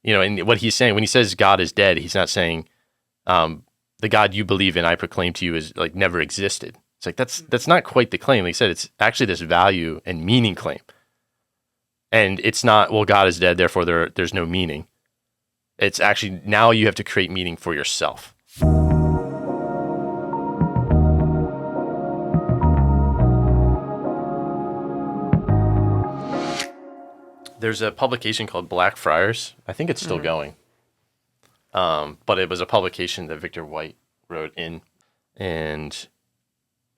and what he's saying when he says God is dead, he's not saying the God you believe in, I proclaim to you, is like never existed. It's like that's not quite the claim. Like he said, it's actually this value and meaning claim. And it's not, well, God is dead, therefore there's no meaning. It's actually, now you have to create meaning for yourself. There's a publication called Black Friars. I think it's still going. But it was a publication that Victor White wrote in. And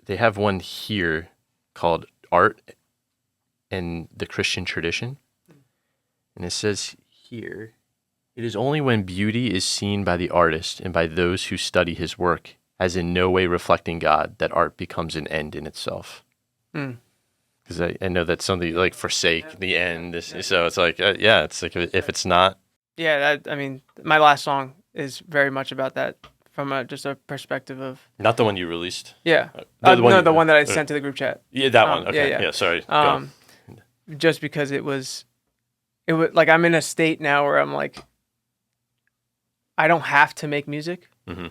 they have one here called Art and the Christian Tradition. And it says here, it is only when beauty is seen by the artist and by those who study his work as in no way reflecting God that art becomes an end in itself. Because I know that's something like forsake the end. So it's like, it's like if it's not. Yeah, I mean, my last song is very much about that from just a perspective of. Not the one you released? Yeah. The one that I sent to the group chat. Yeah, that one. Okay. Yeah, sorry. Just because it was like I'm in a state now where I'm like, I don't have to make music. Mm-hmm.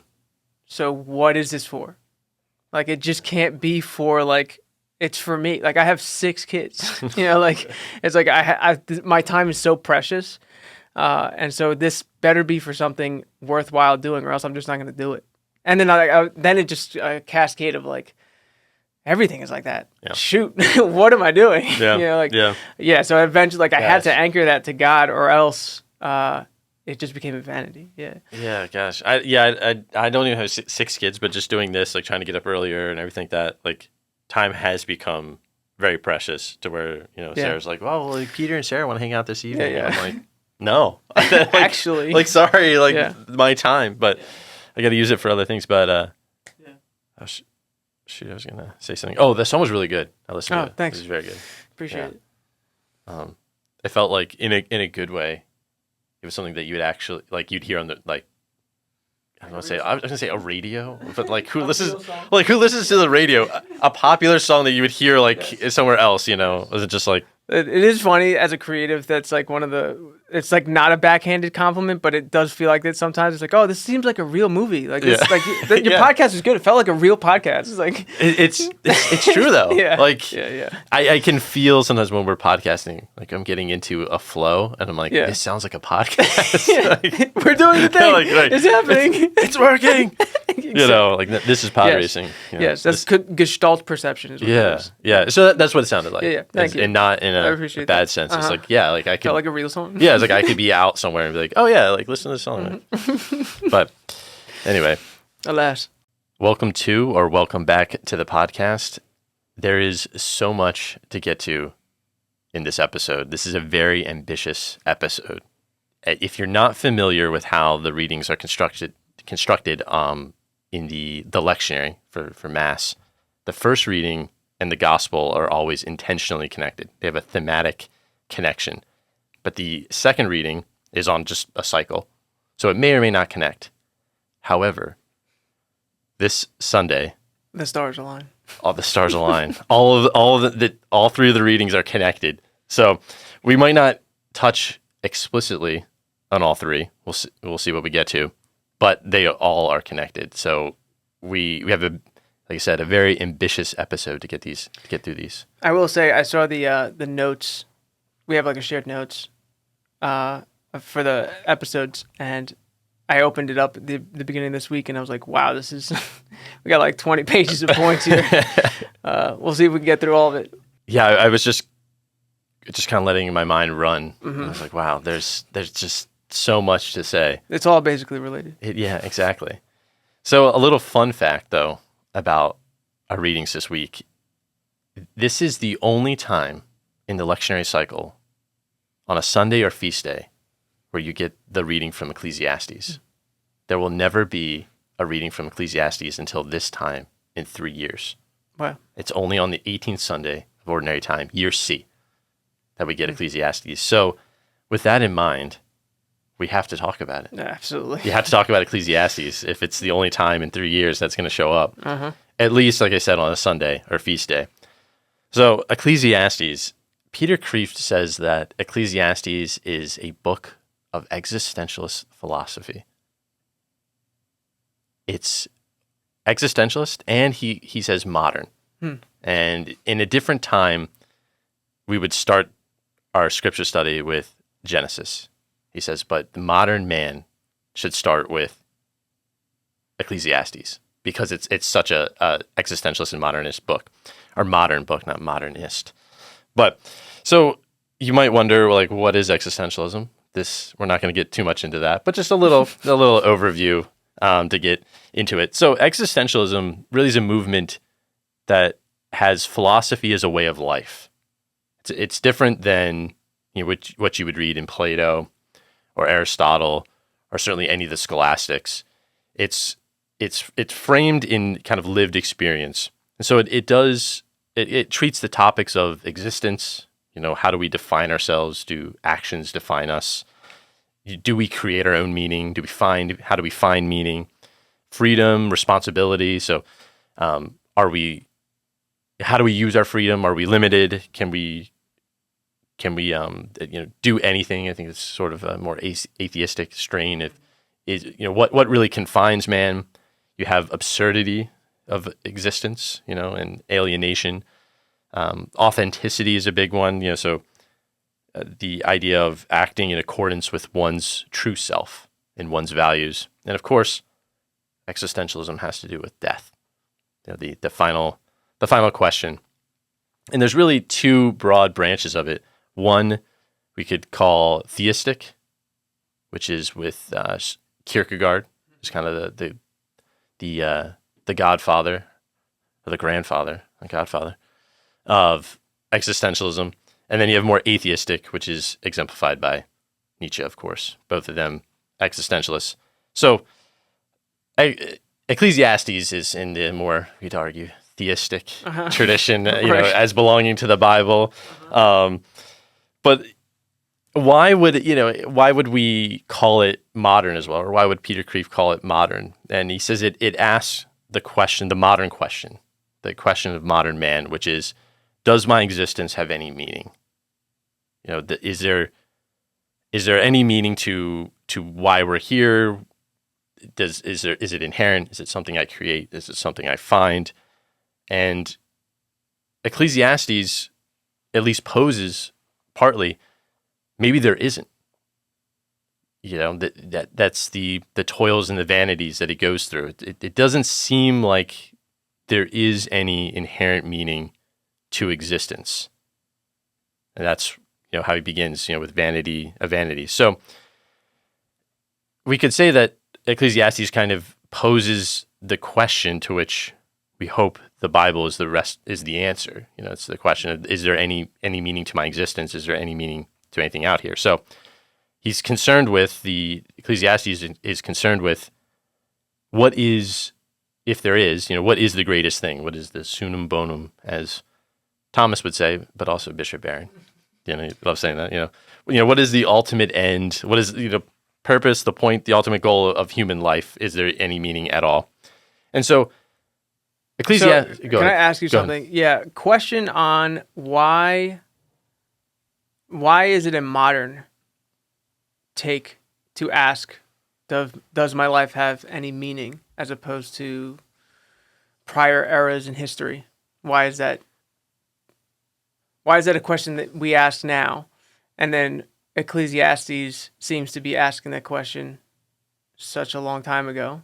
So what is this for? Like, it just can't be for like, it's for me. Like, I have 6 kids, like it's like my time is so precious. And so this better be for something worthwhile doing, or else I'm just not going to do it. And then then it just a cascade of like, everything is like that. Yeah. Shoot, what am I doing? Yeah. So eventually, like, I had to anchor that to God, or else it just became a vanity. Yeah. Yeah. Gosh. I don't even have 6 kids, but just doing this, like trying to get up earlier and everything like that, like time has become very precious to where Sarah's like, well, like Peter and Sarah want to hang out this evening. Yeah. I'm like, no, like, actually, like sorry, like my time, but I got to use it for other things. But shoot, I was gonna say something. Oh, the song was really good. I listened to it. Thanks. It was very good. Appreciate it. It felt like in a good way. It was something that you would actually like. You'd hear on the like. I was gonna say a radio, but like who listens to the radio? A popular song that you would hear like somewhere else. Was it just like? It is funny as a creative. That's like it's like not a backhanded compliment, but it does feel like that sometimes. It's like, oh, this seems like a real movie. Like, this, like your podcast is good. It felt like a real podcast. It's like it's true though. Yeah. I can feel sometimes when we're podcasting, like I'm getting into a flow, and I'm like, this sounds like a podcast. Like, we're doing the thing. It's happening. It's working. Like this is pod racing. Yes, that's Gestalt perception. Is what it is. Yeah. So that's what it sounded like. Yeah. Thank you. And not in a bad sense. It's like, like I could felt like a real song. Yeah, it's like I could be out somewhere and be like, oh yeah, like listen to this song. Right? But anyway, alas, welcome back to the podcast. There is so much to get to in this episode. This is a very ambitious episode. If you're not familiar with how the readings are constructed in the lectionary for Mass, the first reading and the gospel are always intentionally connected. They have a thematic connection. But the second reading is on just a cycle, so it may or may not connect. However, this Sunday, the stars align. All the stars align. All 3 of the readings are connected. So we might not touch explicitly on all 3. We'll see what we get to, but they all are connected. So we have like I said, a very ambitious episode to get through these. I will say I saw the notes. We have like a shared notes for the episodes, and I opened it up at the beginning of this week, and I was like, wow, this is we got like 20 pages of points here. We'll see if we can get through all of it. Yeah, I was just kind of letting my mind run. Mm-hmm. I was like, wow, there's just so much to say. It's all basically related. Yeah, exactly. So a little fun fact, though, about our readings this week. This is the only time in the lectionary cycle on a Sunday or feast day where you get the reading from Ecclesiastes. There will never be a reading from Ecclesiastes until this time in 3 years. Wow. It's only on the 18th Sunday of Ordinary Time, year C, that we get Ecclesiastes. So with that in mind, we have to talk about it. Absolutely. You have to talk about Ecclesiastes if it's the only time in 3 years that's going to show up. At least, like I said, on a Sunday or feast day. So Ecclesiastes, Peter Kreeft says that Ecclesiastes is a book of existentialist philosophy. It's existentialist, and he says modern. And in a different time, we would start our scripture study with Genesis. He says, but the modern man should start with Ecclesiastes, because it's such a existentialist and modernist book, or modern book, not modernist. But so you might wonder, like, what is existentialism? We're not going to get too much into that, but just a little overview to get into it. So existentialism really is a movement that has philosophy as a way of life. It's different than what you would read in Plato or Aristotle, or certainly any of the scholastics. It's framed in kind of lived experience, and so it treats the topics of existence. How do we define ourselves? Do actions define us? Do we create our own meaning? How do we find meaning? Freedom, responsibility. So, how do we use our freedom? Are we limited? Can we do anything? I think it's sort of a more atheistic strain. What really confines man? You have absurdity of existence, and alienation. Authenticity is a big one, so the idea of acting in accordance with one's true self and one's values. And of course, existentialism has to do with death, the final question. And there's really two broad branches of it. One we could call theistic, which is with Kierkegaard, who's kind of the godfather, or the godfather of existentialism. And then you have more atheistic, which is exemplified by Nietzsche, of course. Both of them existentialists. So Ecclesiastes is in the more, we'd argue, theistic tradition, Right. As belonging to the Bible. But why would we call it modern as well? Or why would Peter Kreeft call it modern? And he says it asks the question, the modern question, the question of modern man, which is, does my existence have any meaning? Is there any meaning to why we're here? Is it inherent? Is it something I create? Is it something I find? And Ecclesiastes at least poses partly, maybe there isn't. That's the toils and the vanities that he goes through. It doesn't seem like there is any inherent meaning to existence. And that's how he begins, with vanity of vanity. So we could say that Ecclesiastes kind of poses the question to which we hope the Bible is the answer. It's the question of, is there any meaning to my existence? Is there any meaning to anything out here? So he's concerned with, Ecclesiastes is concerned with what is, if there is, what is the greatest thing? What is the sunum bonum, as Thomas would say, but also Bishop Barron. I love saying that. What is the ultimate end? What is purpose, the point, the ultimate goal of human life? Is there any meaning at all? And so, Ecclesiastes. Can I ask you something? Ahead. Yeah, question on why is it a modern take to ask, does my life have any meaning, as opposed to prior eras in history? Why is that a question that we ask now? And then Ecclesiastes seems to be asking that question such a long time ago.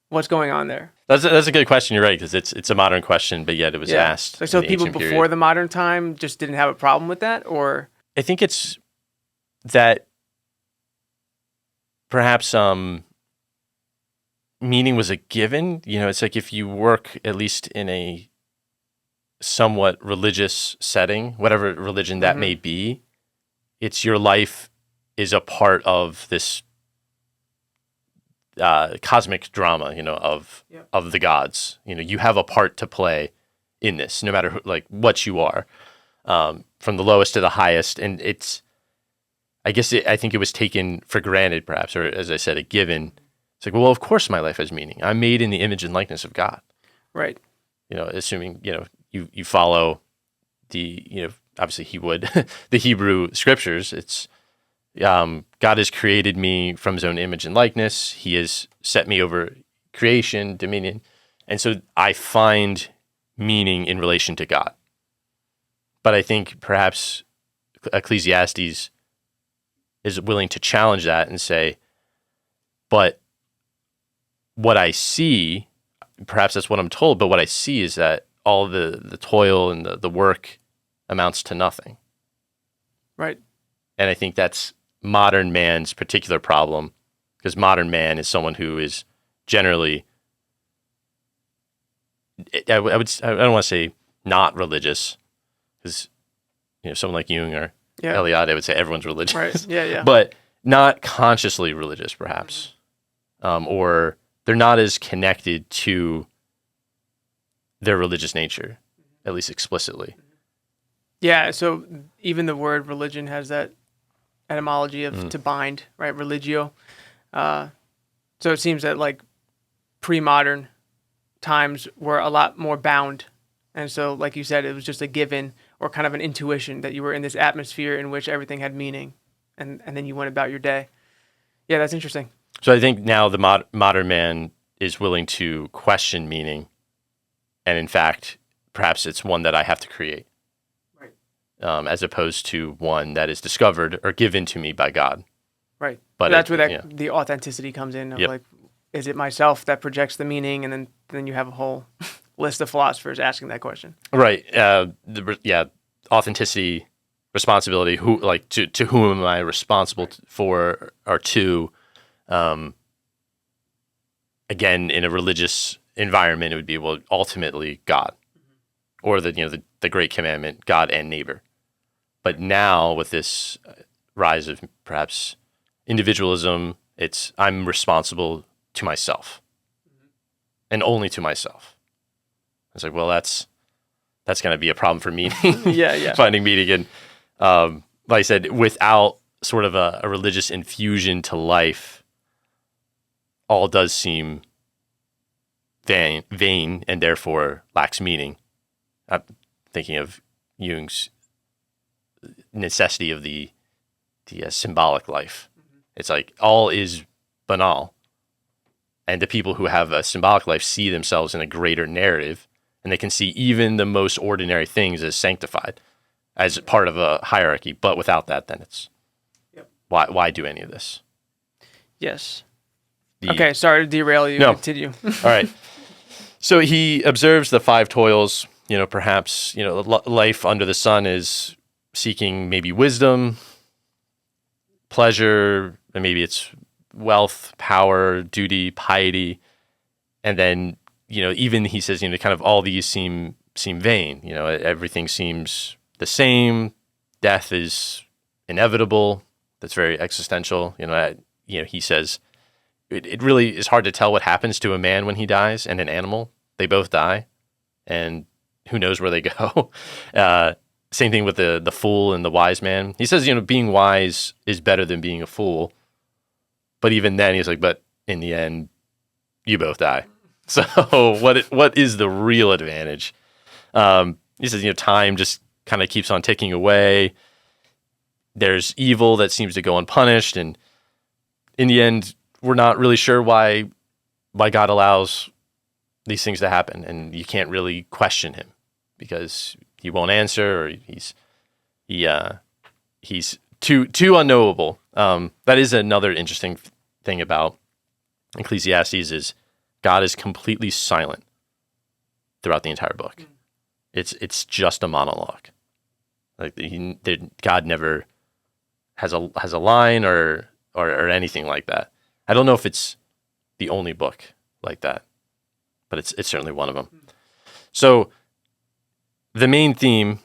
What's going on there? That's a good question. You're right, because it's a modern question, but yet it was asked. So in the people ancient before period. the modern time just didn't have a problem with that, or I think it's that perhaps meaning was a given. It's like if you work at least in a somewhat religious setting, whatever religion that may be, it's your life is a part of this cosmic drama, of the gods. You have a part to play in this, no matter what you are, from the lowest to the highest. And I think it was taken for granted, perhaps, or as I said, a given. It's like, well, of course my life has meaning. I'm made in the image and likeness of God. right? Assuming, you follow the, obviously he would, the Hebrew scriptures. God has created me from his own image and likeness. He has set me over creation, dominion. And so I find meaning in relation to God. But I think perhaps Ecclesiastes is willing to challenge that and say, but what I see, perhaps that's what I'm told, but what I see is that all the toil and the work amounts to nothing. Right. And I think that's modern man's particular problem, because modern man is someone who is generally, I don't want to say not religious, because someone like Jung or Eliade would say everyone's religious, right? Yeah. But not consciously religious, perhaps, or they're not as connected to their religious nature, at least explicitly. Yeah. So even the word religion has that etymology of to bind, right? Religio. So it seems that like pre-modern times were a lot more bound. And so, like you said, it was just a given or kind of an intuition that you were in this atmosphere in which everything had meaning. And then you went about your day. Yeah, that's interesting. So I think now the modern man is willing to question meaning. And in fact, perhaps it's one that I have to create. Right. As opposed to one that is discovered or given to me by God. Right. But that's where the authenticity comes in. Of like, is it myself that projects the meaning? And then you have a whole list of philosophers asking that question. Right. Authenticity, responsibility. Who, like, to whom am I responsible for, or to? Again, in a religious environment, it would be, well, ultimately God, or the great commandment, God and neighbor. But now with this rise of perhaps individualism, it's I'm responsible to myself, and only to myself. It's like, well, that's going to be a problem for meaning. Finding meaning, and like I said, without sort of a religious infusion to life, all does seem vain and therefore lacks meaning. I'm thinking of Jung's necessity of the symbolic life. It's like all is banal, and the people who have a symbolic life see themselves in a greater narrative, and they can see even the most ordinary things as sanctified, as part of a hierarchy. But without that, then it's why do any of this? Yes. Okay, sorry to derail you. No. Continue. All right. So he observes the five toils. Perhaps life under the sun is seeking maybe wisdom, pleasure, and maybe it's wealth, power, duty, piety, and then even he says kind of all these seem vain. Everything seems the same. Death is inevitable. That's very existential. He says it really is hard to tell what happens to a man when he dies and an animal. They both die, and who knows where they go. Same thing with the fool and the wise man. He says, being wise is better than being a fool. But even then, he's like, but in the end, you both die. So what is the real advantage? He says, time just kind of keeps on ticking away. There's evil that seems to go unpunished. And in the end, we're not really sure why God allows these things to happen. And you can't really question him because he won't answer, or he's too unknowable. That is another interesting thing about Ecclesiastes is God is completely silent throughout the entire book. It's just a monologue. Like God never has a line or anything like that. I don't know if it's the only book like that, but it's certainly one of them. So the main theme,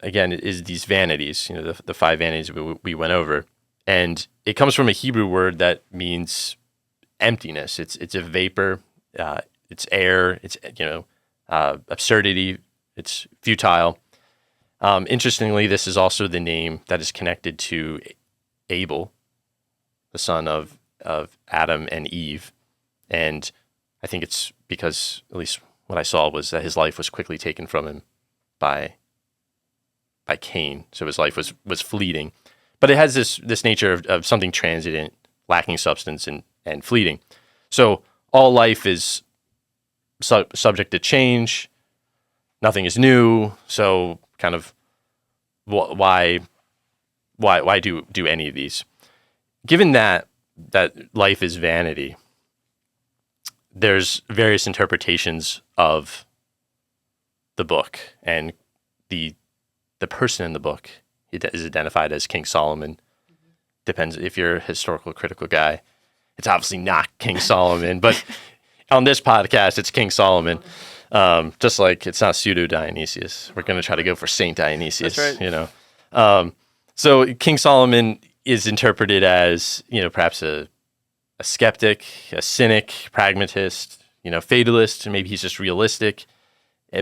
again, is these vanities, the five vanities we went over. And it comes from a Hebrew word that means emptiness. It's a vapor, it's air, it's, absurdity, it's futile. Interestingly, this is also the name that is connected to Abel, the son of Adam and Eve. And I think it's because, at least what I saw, was that his life was quickly taken from him by Cain. So his life was fleeting. But it has this nature of something transient, lacking substance and fleeting. So all life is subject to change. Nothing is new. So kind of why do any of these? Given that life is vanity, there's various interpretations of the book, and the person in the book is identified as King Solomon. Depends if you're a historical critical guy. It's obviously not King Solomon, but on this podcast, it's King Solomon. Just like it's not pseudo Dionysius. We're going to try to go for Saint Dionysius. That's right. You know. So King Solomon is interpreted as, you know, perhaps a skeptic, a cynic, pragmatist, you know, fatalist, and maybe he's just realistic.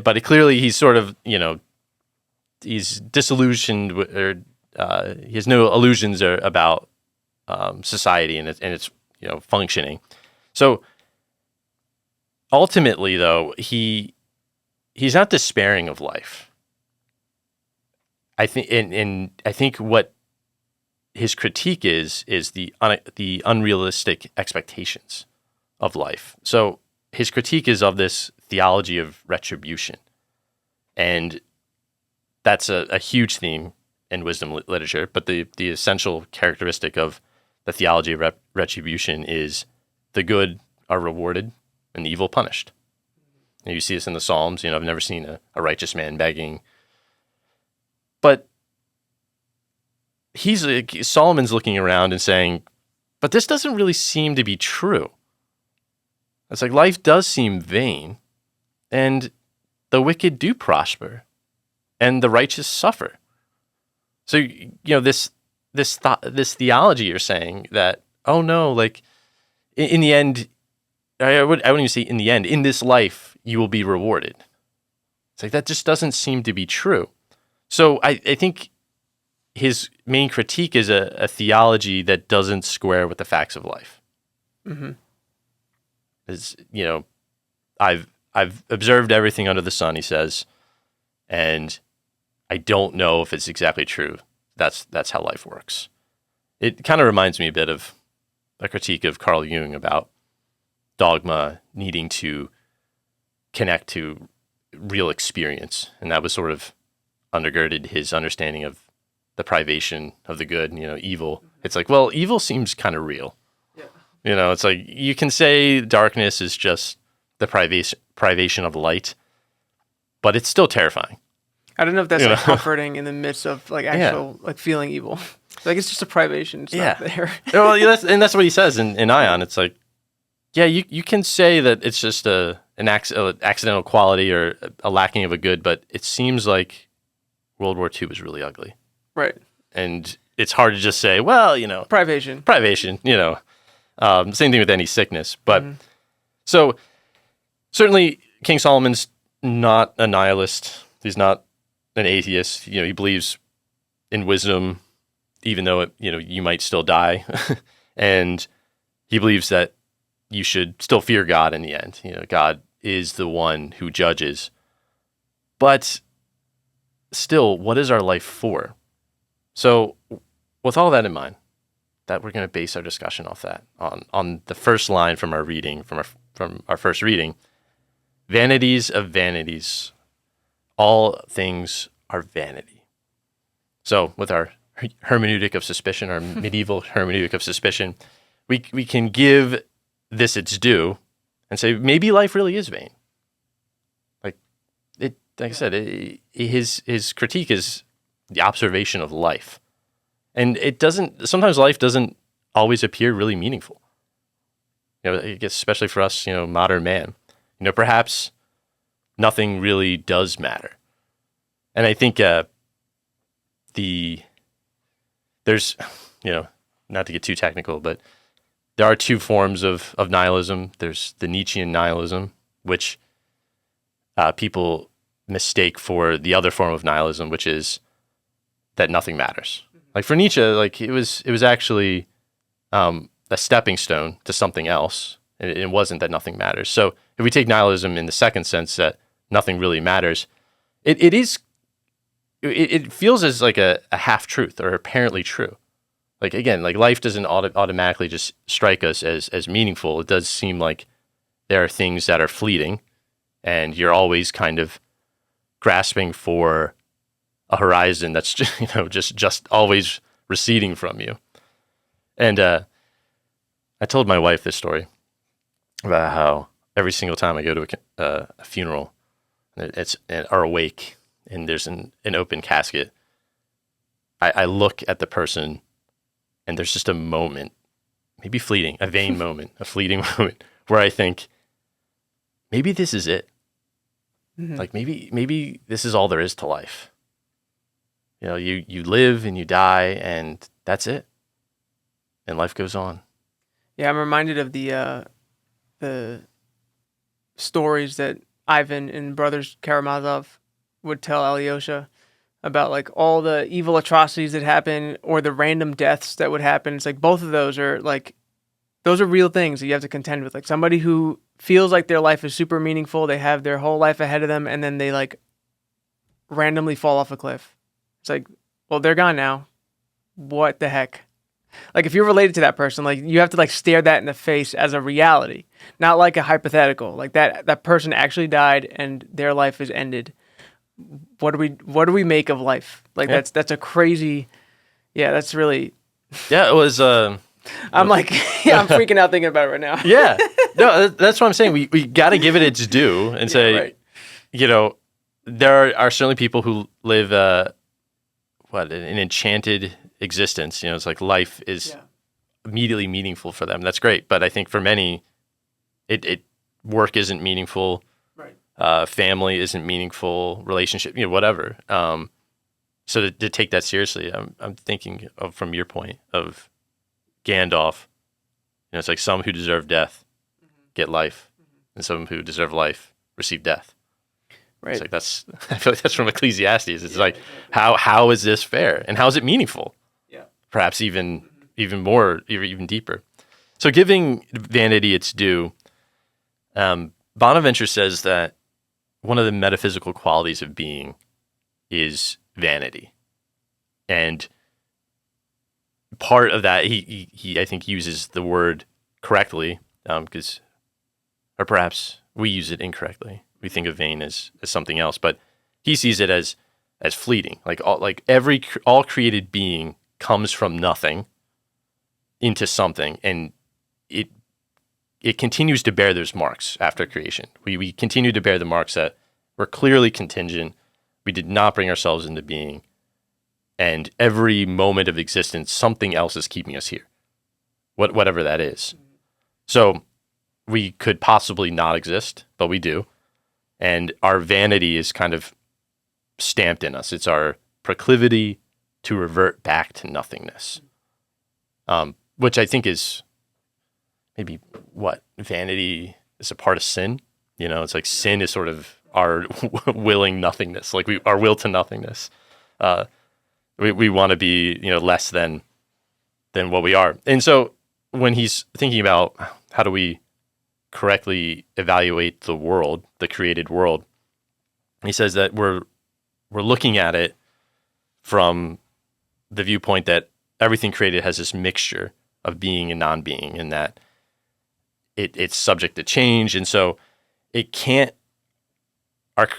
But clearly he's sort of, you know, he's disillusioned, or he has no illusions about society and its you know, functioning. So ultimately, though, he's not despairing of life. I think, and I think what his critique is the unrealistic expectations of life. So his critique is of this theology of retribution, and that's a huge theme in wisdom literature. But the essential characteristic of the theology of retribution is the good are rewarded and the evil punished. And you see this in the Psalms. You know, I've never seen a righteous man begging. But Solomon's looking around and saying, but this doesn't really seem to be true. It's like life does seem vain, and the wicked do prosper, and the righteous suffer. So, you know, this theology you're saying that, oh no, like in the end, I wouldn't even say in the end, in this life you will be rewarded. It's like that just doesn't seem to be true. So I think his main critique is a theology that doesn't square with the facts of life. Mm-hmm. Is, you know, I've observed everything under the sun, he says, and I don't know if it's exactly true. That's how life works. It kind of reminds me a bit of a critique of Carl Jung about dogma needing to connect to real experience, and that was sort of undergirded his understanding of the privation of the good, you know, evil. It's like, well, evil seems kind of real. Yeah. You know, it's like you can say darkness is just the privation of light, but it's still terrifying. I don't know if that's like comforting in the midst of like actual like feeling evil. Like it's just a privation. It's not there. Well, that's what he says in Ion. It's like, yeah, you can say that it's just an accidental quality or a lacking of a good, but it seems like World War II was really ugly. Right. And it's hard to just say, well, you know, privation, you know, same thing with any sickness. But so certainly King Solomon's not a nihilist. He's not an atheist. You know, he believes in wisdom, even though you might still die, and he believes that you should still fear God in the end. You know, God is the one who judges. But still, what is our life for? So, with all that in mind, that we're going to base our discussion off that on the first line from our reading, from our first reading, vanities of vanities. All things are vanity. So with our hermeneutic of suspicion, our medieval hermeneutic of suspicion, we can give this its due and say maybe life really is vain. Like I said, his critique is the observation of life, and it doesn't. Sometimes life doesn't always appear really meaningful. You know, I guess especially for us, you know, modern man. You know, perhaps nothing really does matter. And I think there's, you know, not to get too technical, but there are two forms of nihilism. There's the Nietzschean nihilism, which people mistake for the other form of nihilism, which is that nothing matters. Like for Nietzsche, like it was actually a stepping stone to something else. It wasn't that nothing matters. So if we take nihilism in the second sense, that nothing really matters, it feels as like a half truth or apparently true. Like, again, like life doesn't automatically just strike us as meaningful. It does seem like there are things that are fleeting, and you're always kind of grasping for a horizon that's just, just always receding from you. And I told my wife this story about how every single time I go to a funeral, or a wake, and there's an open casket, I look at the person, and there's just a moment, maybe fleeting, a vain moment, a fleeting moment, where I think, maybe this is it. Mm-hmm. Like maybe this is all there is to life. You live and you die, and that's it. And life goes on. Yeah, I'm reminded of the stories that Ivan and Brothers Karamazov would tell Alyosha about, like, all the evil atrocities that happen or the random deaths that would happen. It's like both of those are real things that you have to contend with. Like somebody who feels like their life is super meaningful, they have their whole life ahead of them, and then they like randomly fall off a cliff. It's like, well, they're gone now. What the heck? Like, if you're related to that person, like, you have to like stare that in the face as a reality, not like a hypothetical. Like that person actually died and their life is ended. What do we make of life? Like, yeah. That's a crazy. Yeah, that's really. Yeah, it was. I'm like, yeah, I'm freaking out thinking about it right now. Yeah, no, that's what I'm saying. We got to give it its due and say, right. There are certainly people who live an enchanted existence. It's like life is immediately meaningful for them. That's great, but I think for many, it work isn't meaningful. Right. Family isn't meaningful. Relationship, whatever. So to take that seriously, I'm thinking of, from your point of Gandalf, it's like some who deserve death get life, and some who deserve life receive death. Right. It's like I feel like that's from Ecclesiastes. It's like, how is this fair, and how is it meaningful? Yeah. Perhaps even more, even deeper. So, giving vanity its due, Bonaventure says that one of the metaphysical qualities of being is vanity, and part of that, he I think uses the word correctly, because, or perhaps we use it incorrectly. We think of vain as something else, but he sees it as fleeting. Like all created being comes from nothing into something, and it continues to bear those marks after creation. We continue to bear the marks that we're clearly contingent. We did not bring ourselves into being. And every moment of existence, something else is keeping us here, whatever that is. So we could possibly not exist, but we do. And our vanity is kind of stamped in us. It's our proclivity to revert back to nothingness, which I think is maybe what vanity is a part of sin. It's like sin is sort of our willing nothingness, like our will to nothingness. We want to be, less than what we are. And so when he's thinking about how do we correctly evaluate the world, the created world, he says that we're looking at it from the viewpoint that everything created has this mixture of being and non-being, and that it's subject to change. And so it can't,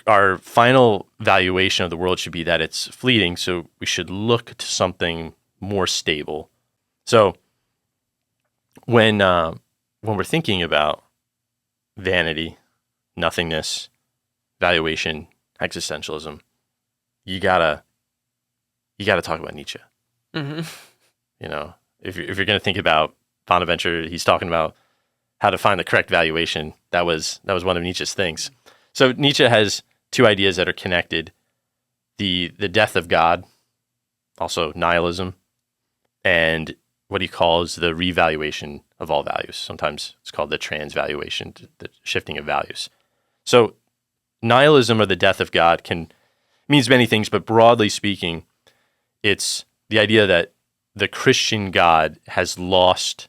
our final valuation of the world should be that it's fleeting, so we should look to something more stable. So when we're thinking about vanity, nothingness, valuation, existentialism, you gotta talk about Nietzsche. Mm-hmm. If you're going to think about Bonaventure, he's talking about how to find the correct valuation. That was one of Nietzsche's things. So Nietzsche has two ideas that are connected: the death of God, also nihilism, and what he calls the revaluation of all values. Sometimes it's called the transvaluation, the shifting of values. So nihilism, or the death of God, means many things, but broadly speaking, it's the idea that the Christian God has lost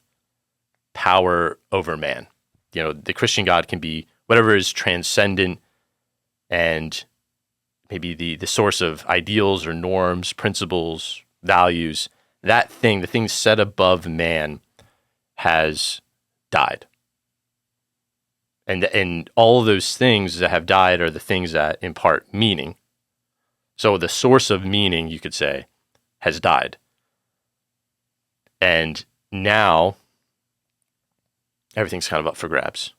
power over man. The Christian God can be whatever is transcendent and maybe the source of ideals or norms, principles, values, that thing, the thing set above man, has died. And all of those things that have died are the things that impart meaning. So the source of meaning, you could say, has died. And now everything's kind of up for grabs.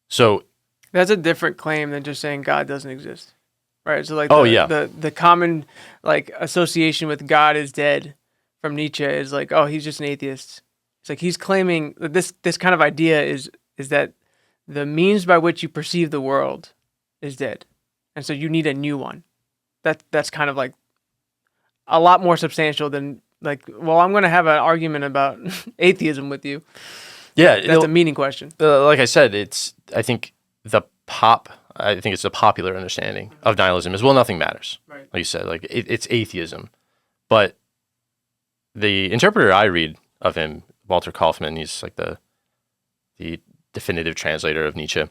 So that's a different claim than just saying God doesn't exist. Right? So like the common like association with God is dead from Nietzsche is like, oh, he's just an atheist. It's like he's claiming that this kind of idea is that the means by which you perceive the world is dead. And so you need a new one. That's kind of like a lot more substantial than like, well, I'm going to have an argument about atheism with you. Yeah. That's a meaning question. Like I said, I think it's the popular understanding of nihilism is, well, nothing matters. Right. Like you said, like it's atheism. But the interpreter I read of him, Walter Kaufmann, he's like the definitive translator of Nietzsche.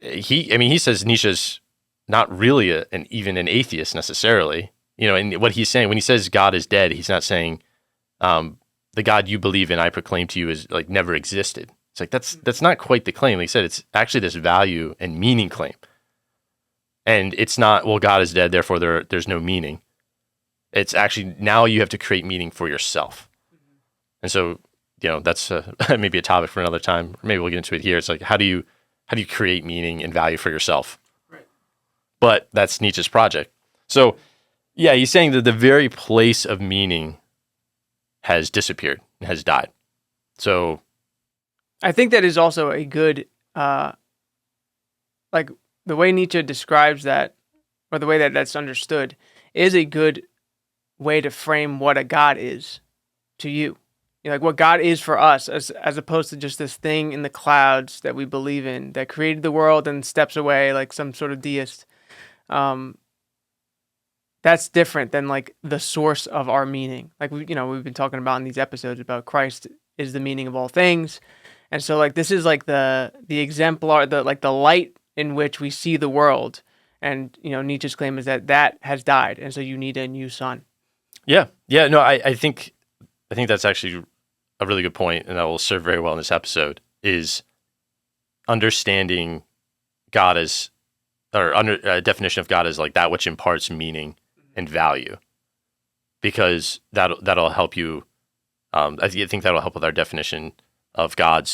He says Nietzsche's not really even an atheist necessarily. And what he's saying when he says God is dead, he's not saying the God you believe in, I proclaim to you, is like never existed. It's like that's not quite the claim. Like he said, it's actually this value and meaning claim, and it's not, well, God is dead, therefore there's no meaning. It's actually now you have to create meaning for yourself, and so that's maybe a topic for another time. Maybe we'll get into it here. It's like how do you create meaning and value for yourself? Right. But that's Nietzsche's project. So yeah, he's saying that the very place of meaning has disappeared, has died. So I think that is also a good, like the way Nietzsche describes that, or the way that that's understood, is a good way to frame what a God is to you. Like what God is for us, as opposed to just this thing in the clouds that we believe in that created the world and steps away like some sort of deist. That's different than like the source of our meaning. Like we've been talking about in these episodes about Christ is the meaning of all things. And so like this is like the exemplar, the light in which we see the world. And Nietzsche's claim is that has died, and so you need a new sun. Yeah. No, I think that's actually a really good point, and that will serve very well in this episode. Is understanding God as, or a definition of God as like that which imparts meaning and value, because that'll help you. I think that'll help with our definition of God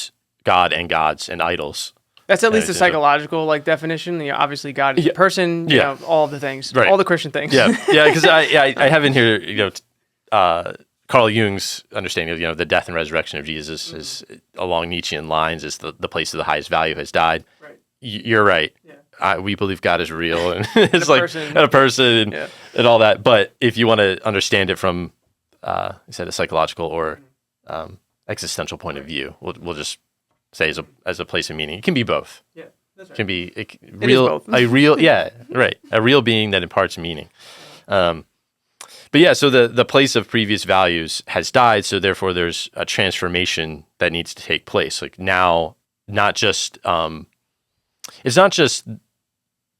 and gods and idols. That's at least a psychological like definition. Obviously God is a person. All of the things, right. All the Christian things. Yeah. Because I have in here Carl Jung's understanding of the death and resurrection of Jesus is along Nietzschean lines is the place of the highest value has died. Right. You're right. Yeah. We believe God is real and it's like a person and all that. But if you want to understand it from you said a psychological or existential point of view, we'll just say as a place of meaning. It can be both. Yeah, that's right. It can be a real being that imparts meaning. But yeah, so the place of previous values has died, so therefore there's a transformation that needs to take place. Like now, it's not just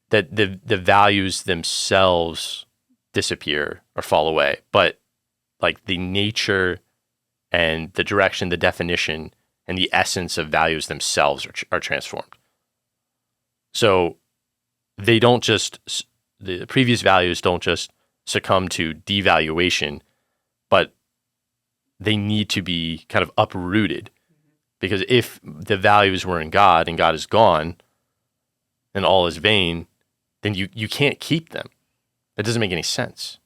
that the values themselves disappear or fall away, but like the nature and the direction, the definition, and the essence of values themselves are transformed. So they don't just, the previous values don't just succumb to devaluation, but they need to be kind of uprooted. Because if the values were in God and God is gone and all is vain, then you can't keep them. That doesn't make any sense.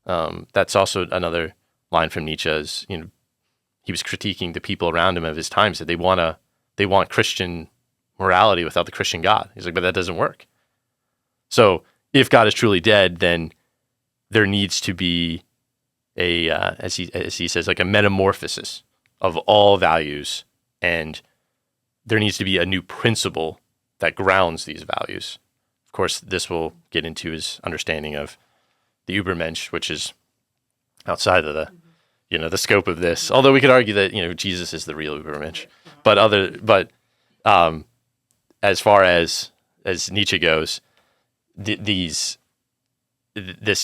That's also another line from Nietzsche is, he was critiquing the people around him of his times that they want Christian morality without the Christian God. He's like, but that doesn't work. So if God is truly dead, then there needs to be as he says, like a metamorphosis of all values, and there needs to be a new principle that grounds these values. Of course, this will get into his understanding of the Übermensch, which is outside of the the scope of this. Although we could argue that Jesus is the real Übermensch, but as far as Nietzsche goes, this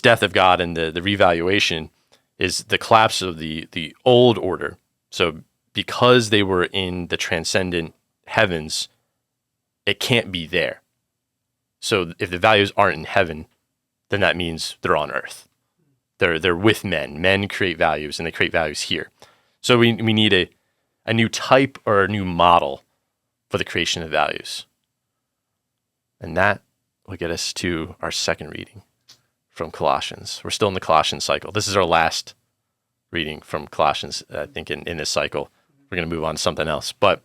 death of God and the revaluation is the collapse of the old order. So because they were in the transcendent heavens, it can't be there. So if the values aren't in heaven, then that means they're on earth. They're with men. Men create values, and they create values here. So we need a new type or a new model for the creation of values. And that will get us to our second reading from Colossians. We're still in the Colossians cycle. This is our last reading from Colossians, I think, in this cycle. We're going to move on to something else. But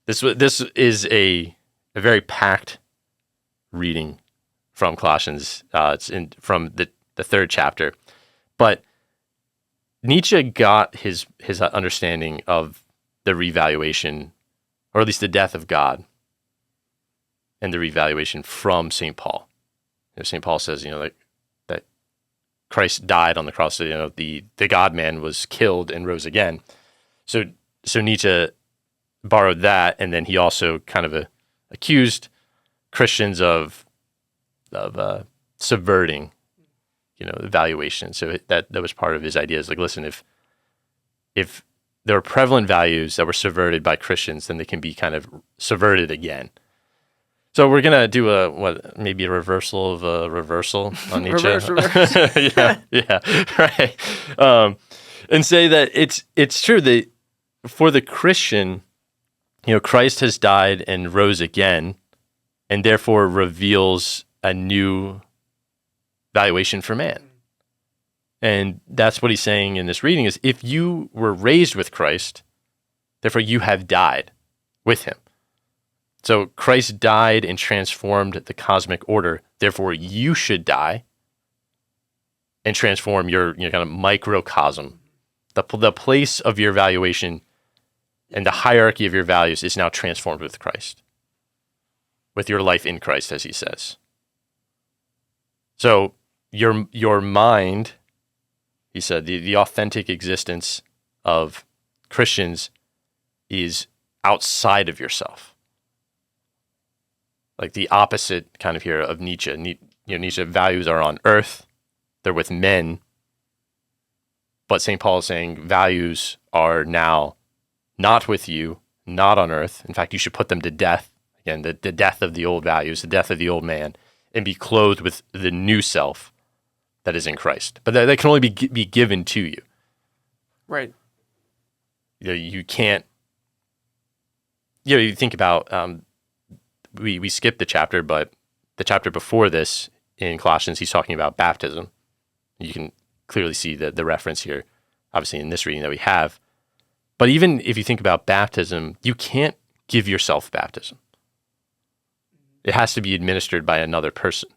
this is a very packed reading from Colossians. It's from the third chapter. But Nietzsche got his understanding of the revaluation, or at least the death of God, and the revaluation from St. Paul. St. Paul says, that Christ died on the cross. The God-man was killed and rose again. So Nietzsche borrowed that, and then he also kind of accused Christians of subverting, the valuation. So that was part of his ideas. Like, listen, if there are prevalent values that were subverted by Christians, then they can be kind of subverted again. So we're gonna do maybe a reversal of a reversal on Nietzsche. Reverse. yeah, right. And say that it's true that for the Christian, Christ has died and rose again, and therefore reveals a new valuation for man. And that's what he's saying in this reading is, if you were raised with Christ, therefore you have died with him. So Christ died and transformed the cosmic order. Therefore, you should die and transform your kind of microcosm. The place of your valuation and the hierarchy of your values is now transformed with Christ, with your life in Christ, as he says. So your mind, he said, the authentic existence of Christians is outside of yourself. Like the opposite kind of here of Nietzsche. Nietzsche values are on earth. They're with men. But St. Paul is saying values are now not with you, not on earth. In fact, you should put them to death. Again, the death of the old values, the death of the old man, and be clothed with the new self that is in Christ. But that can only be given to you. Right. You can't. You think about. We skipped the chapter, but the chapter before this in Colossians, he's talking about baptism. You can clearly see the reference here, obviously in this reading that we have. But even if you think about baptism, you can't give yourself baptism. It has to be administered by another person.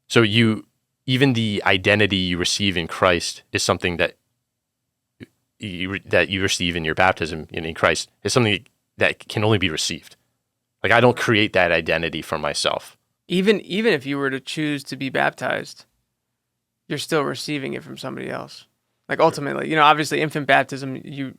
So even the identity you receive in Christ is something that you receive in your baptism in Christ is something that can only be received. Like, I don't create that identity for myself. Even if you were to choose to be baptized, you're still receiving it from somebody else. Like, ultimately, obviously infant baptism, you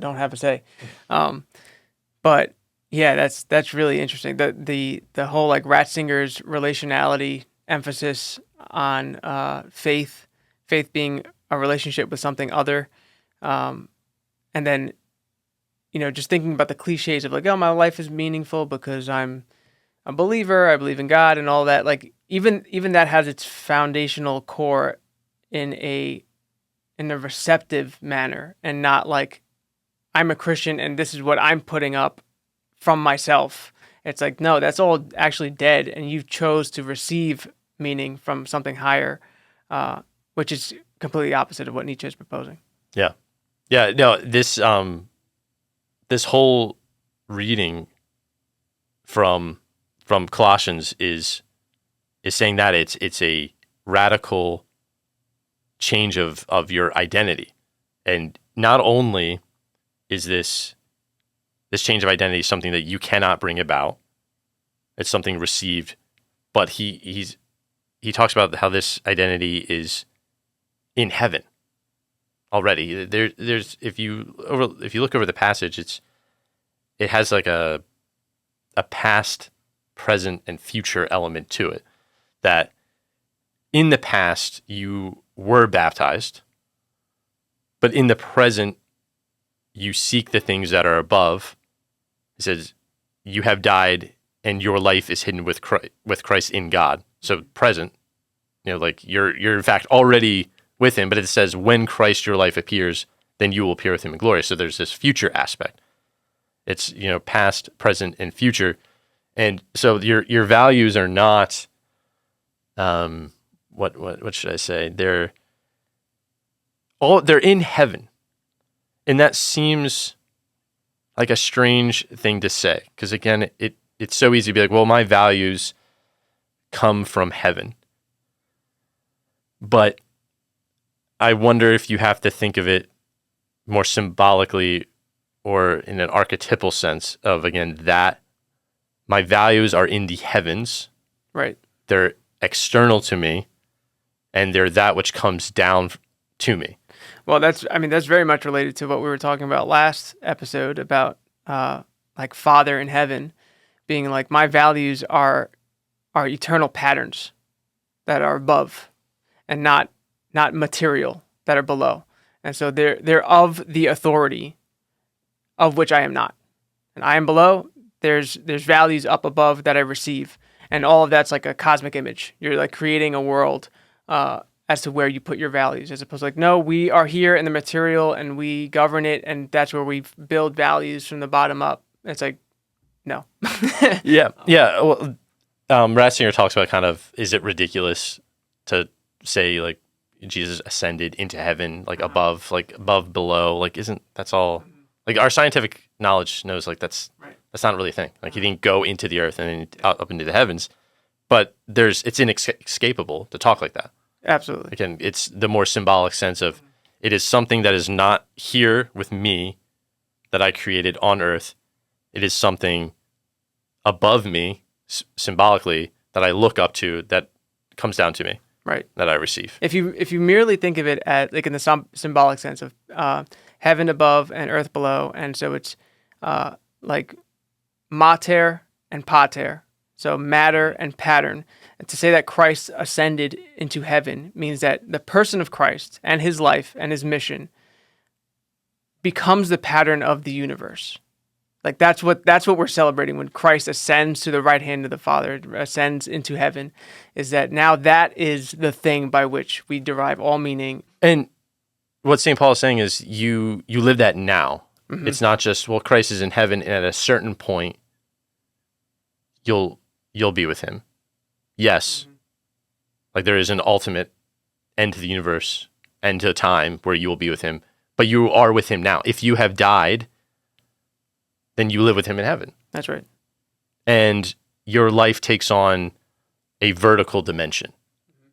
don't have a say. But yeah, that's really interesting. The whole like Ratzinger's relationality emphasis on faith being a relationship with something other, and then just thinking about the cliches of like, oh, my life is meaningful because I'm a believer, I believe in God and all that. Like even that has its foundational core in a receptive manner, and not like I'm a Christian and this is what I'm putting up from myself. It's like, no, that's all actually dead, and you chose to receive meaning from something higher, which is completely opposite of what Nietzsche is proposing. Yeah. No, this whole reading from Colossians is saying that it's a radical change of your identity. And not only is this change of identity something that you cannot bring about, it's something received, but he talks about how this identity is in heaven already. There's if you look over the passage, it has like a past, present, and future element to it. That in the past you were baptized, but in the present, you seek the things that are above. He says, you have died and your life is hidden with Christ in God. So present, like you're in fact already with him, but it says when Christ your life appears, then you will appear with him in glory. So there's this future aspect. It's, past, present, and future. And so your values are not, what should I say? They're in heaven. And that seems like a strange thing to say, because again, it's so easy to be like, well, my values come from heaven. But I wonder if you have to think of it more symbolically or in an archetypal sense of, again, that my values are in the heavens. Right. They're external to me, and they're that which comes down to me. Well, that's very much related to what we were talking about last episode about like Father in heaven being like, my values are eternal patterns that are above and not material that are below. And so they're of the authority of which I am not. And I am below, there's values up above that I receive. And all of that's like a cosmic image. You're like creating a world as to where you put your values, as opposed to like, no, we are here in the material and we govern it, and that's where we build values from the bottom up. It's like, no. Yeah. Well, Ratzinger talks about kind of, is it ridiculous to say like Jesus ascended into heaven, like above, below, like isn't that's all like our scientific knowledge knows like that's not really a thing. Like he didn't go into the earth and then up into the heavens, but it's inescapable to talk like that. Absolutely. Again, it's the more symbolic sense of it is something that is not here with me that I created on earth. It is something above me, symbolically, that I look up to, that comes down to me, right? That I receive. If you merely think of it at like in the symbolic sense of heaven above and earth below, and so it's like mater and pater, so matter and pattern. And to say that Christ ascended into heaven means that the person of Christ and his life and his mission becomes the pattern of the universe. Like that's what we're celebrating when Christ ascends to the right hand of the Father, ascends into heaven, is that now that is the thing by which we derive all meaning. And what St. Paul is saying is you live that now. Mm-hmm. It's not just, well, Christ is in heaven and at a certain point you'll be with him. Yes. Mm-hmm. Like there is an ultimate end to the universe, end to time where you will be with him, but you are with him now. If you have died, then you live with him in heaven. That's right. And your life takes on a vertical dimension. Mm-hmm.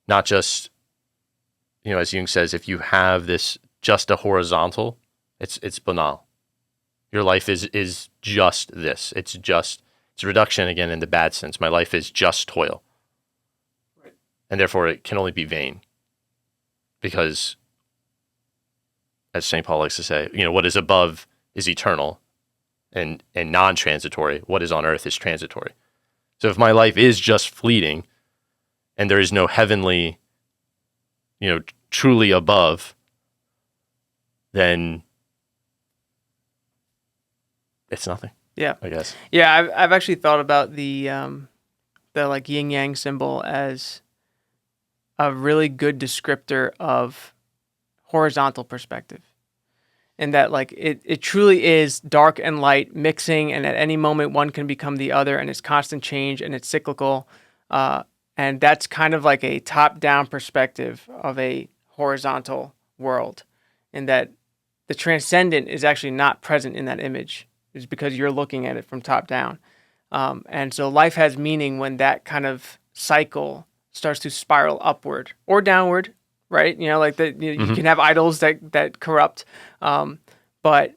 Not just, as Jung says, if you have this just a horizontal, it's banal. Your life is just this. It's a reduction, again, in the bad sense. My life is just toil. Right. And therefore it can only be vain. Because, as St. Paul likes to say, what is above is eternal and non-transitory. What is on earth is transitory. So if my life is just fleeting and there is no heavenly, truly above, then it's nothing. Yeah, I guess. Yeah, I've actually thought about the like yin yang symbol as a really good descriptor of horizontal perspective, in that like it truly is dark and light mixing, and at any moment one can become the other, and it's constant change and it's cyclical, and that's kind of like a top-down perspective of a horizontal world, in that the transcendent is actually not present in that image. Is because you're looking at it from top down. And so life has meaning when that kind of cycle starts to spiral upward or downward, right? Like you can have idols that corrupt. But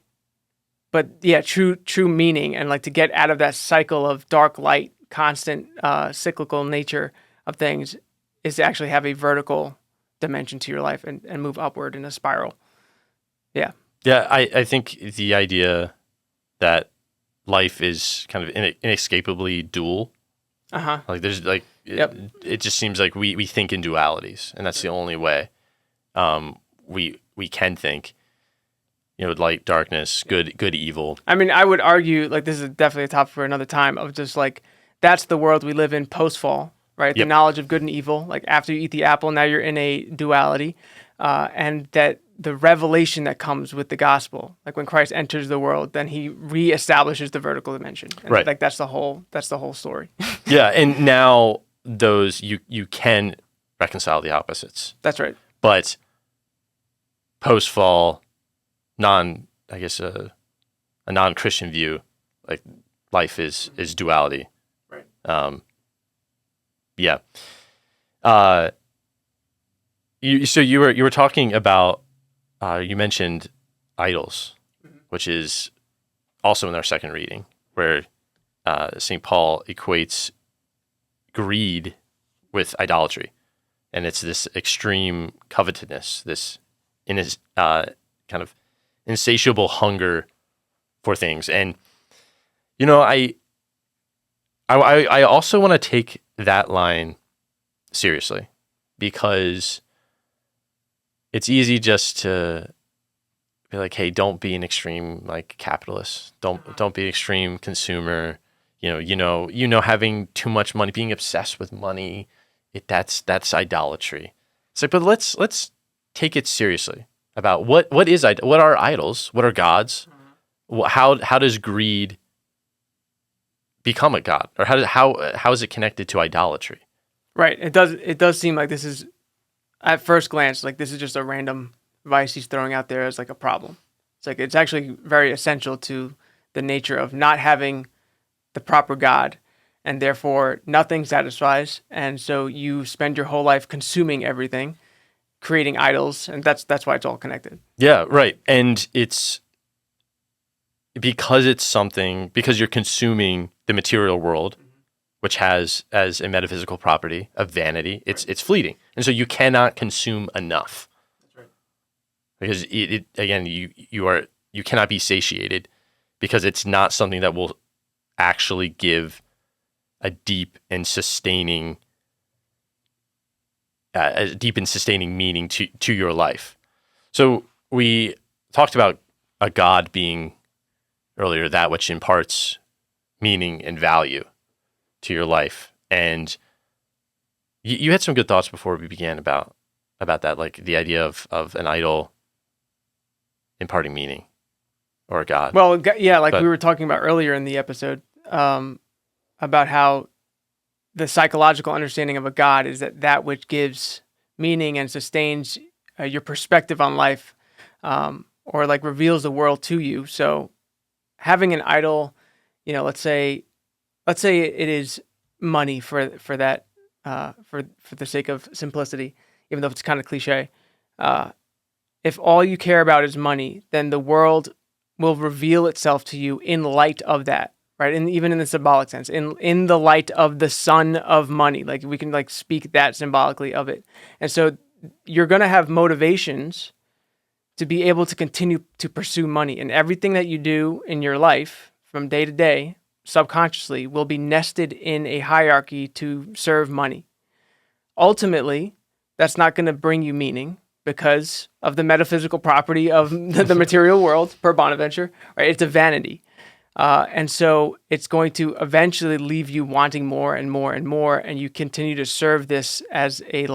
yeah, true meaning, and like to get out of that cycle of dark light, constant cyclical nature of things, is to actually have a vertical dimension to your life and move upward in a spiral. Yeah. Yeah, I think the idea that life is kind of inescapably dual. Like there's like, it just seems like we think in dualities, and that's the only way. We we can think, light, darkness, good, evil. I mean, I would argue, like, this is definitely a topic for another time, of just like, that's the world we live in post-fall, right? Yep. The knowledge of good and evil. Like, after you eat the apple, now you're in a duality. And that the revelation that comes with the gospel, like when Christ enters the world, then he reestablishes the vertical dimension. And Right. Like, that's the whole story. Yeah, and now those, you can reconcile the opposites. That's right. But post-fall, a non-Christian view, like life is duality. Right. Yeah. You were talking about, you mentioned idols, which is also in our second reading, where St. Paul equates greed with idolatry, and it's this extreme covetousness, this kind of insatiable hunger for things. And I also want to take that line seriously, because it's easy just to be like, hey, don't be an extreme like capitalist. Don't be an extreme consumer. Having too much money, being obsessed with money, that's idolatry. It's like, but let's take it seriously about what are idols? What are gods? How does greed become a god, or how is it connected to idolatry? Right. It does seem like this is, at first glance, like this is just a random vice he's throwing out there as like a problem. It's like, it's actually very essential to the nature of not having the proper God, and therefore nothing satisfies. And so you spend your whole life consuming everything, creating idols, and that's why it's all connected. Yeah, right. And it's because you're consuming the material world, which has as a metaphysical property of vanity, it's fleeting. And so you cannot consume enough. That's right. Because you cannot be satiated, because it's not something that will actually give a deep and sustaining meaning to your life. So we talked about a God being earlier that which imparts meaning and value to your life, and you had some good thoughts before we began about that, like the idea of an idol imparting meaning, or a god. Well, yeah, we were talking about earlier in the episode, about how the psychological understanding of a god is that which gives meaning and sustains your perspective on life, or like reveals the world to you. So having an idol, let's say it is money for that, for the sake of simplicity, even though it's kind of cliche. If all you care about is money, then the world will reveal itself to you in light of that, right? And even in the symbolic sense, in the light of the sun of money, like we can like speak that symbolically of it. And so you're going to have motivations to be able to continue to pursue money, and everything that you do in your life from day to day, subconsciously, will be nested in a hierarchy to serve money. Ultimately, that's not going to bring you meaning because of the metaphysical property of the material world, per Bonaventure, right? It's a vanity. And so it's going to eventually leave you wanting more and more and more, and you continue to serve this as a